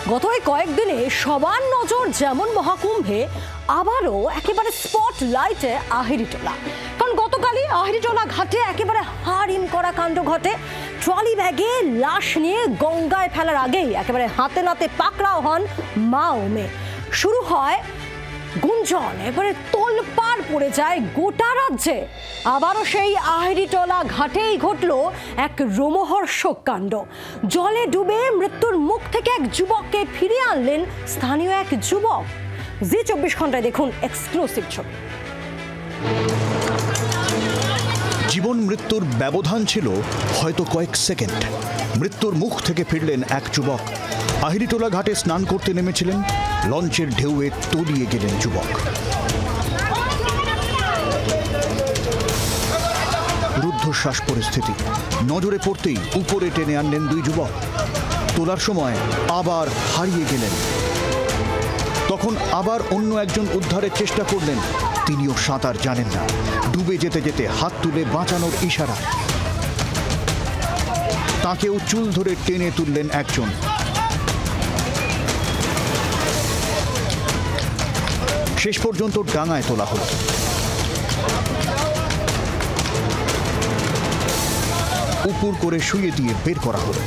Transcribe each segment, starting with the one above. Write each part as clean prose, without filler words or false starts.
গত এই কয়েকদিনে সবার নজর যেমন মহাকুম্ভে, আবারও একেবারে স্পটলাইটে আহিরিটোলা। কারণ গতকালই আহিরিটোলা ঘাটে একেবারে হাড়হিম করা কাণ্ড ঘটে। ট্রলি ব্যাগে লাশ নিয়ে গঙ্গায় ফেলার আগেই একেবারে হাতে নাতে পাকড়াও হন মা ও মেয়ে। শুরু হয় গুঞ্জন, এবারে তোলপাড় পড়ে যায় গোটা রাজ্যে। আবারও সেই আহিরিটোলা ঘাটেই ঘটল এক রোমহর্ষক কাণ্ড। জলে ডুবে মৃত্যুর মুখ থেকে এক যুবককে ফিরিয়ে আনলেন স্থানীয় এক যুবক। জি 24 ঘন্টায় দেখুন এক্সক্লুসিভ ছবি। জীবন মৃত্যুর ব্যবধান ছিল হয়তো কয়েক সেকেন্ড। মৃত্যুর মুখ থেকে ফিরলেন এক যুবক। আহিরিটোলা ঘাটে স্নান করতে নেমেছিলেন, লঞ্চের ঢেউয়ে তলিয়ে গেলেন যুবক। রুদ্ধশ্বাস পরিস্থিতি, নজরে পড়তেই উপরে টেনে আনলেন দুই যুবক। তোলার সময় আবার হারিয়ে গেলেন। তখন আবার অন্য একজন উদ্ধারের চেষ্টা করলেন, তিনিও সাঁতার জানেন না। ডুবে যেতে যেতে হাত তুলে বাঁচানোর ইশারা। তাকেও চুল ধরে টেনে তুললেন একজন। শেষ পর্যন্ত ডাঙায় তোলা হলো। উপর করে শুয়ে দিয়ে বের করা হলো।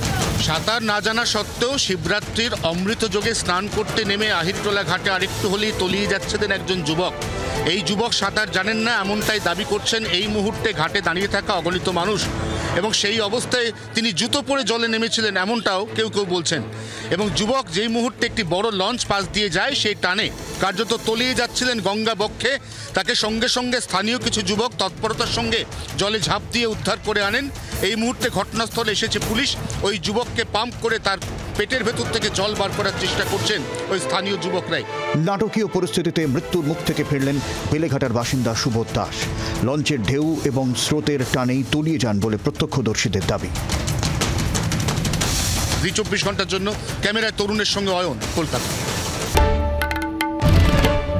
সাঁতার না জানা সত্ত্বেও শিবরাত্রির অমৃত যোগে স্নান করতে নেমে আহিরিটোলা ঘাটে আরেকটু হলেই তলিয়ে যাচ্ছেন একজন যুবক। এই যুবক সাঁতার জানেন না এমনটাই দাবি করছেন এই মুহূর্তে ঘাটে দাঁড়িয়ে থাকা অগণিত মানুষ। এবং সেই অবস্থায় তিনি জুতো পরে জলে নেমেছিলেন এমনটাও কেউ কেউ বলছেন। এবং যুবক যেই মুহূর্তে একটি বড় লঞ্চ পাশ দিয়ে যায় সেই টানে কার্যত তলিয়ে যাচ্ছিলেন গঙ্গা বক্ষে। তাকে সঙ্গে সঙ্গে স্থানীয় কিছু যুবক তৎপরতার সঙ্গে জলে ঝাঁপ দিয়ে উদ্ধার করে আনেন। এই মুহূর্তে ঘটনাস্থলে এসেছে পুলিশ। ওই যুবককে পাম্প করে তার পেটের ভেতর থেকে জল বার করার চেষ্টা করছেন ওই স্থানীয় যুবকরাই। নাটকীয় পরিস্থিতিতে মৃত্যুর মুখ থেকে ফিরলেন বেলেঘাটার বাসিন্দা সুবোধ দাস। লঞ্চের ঢেউ এবং স্রোতের টানেই তলিয়ে যান বলে প্রত্যক্ষদর্শীদের দাবি। জি 24 ঘন্টার জন্য ক্যামেরায় তরুণের সঙ্গে অয়ন, কলকাতা।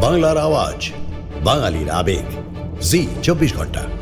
বাংলার আওয়াজ, বাঙালির আবেগ, জি 24 ঘন্টা।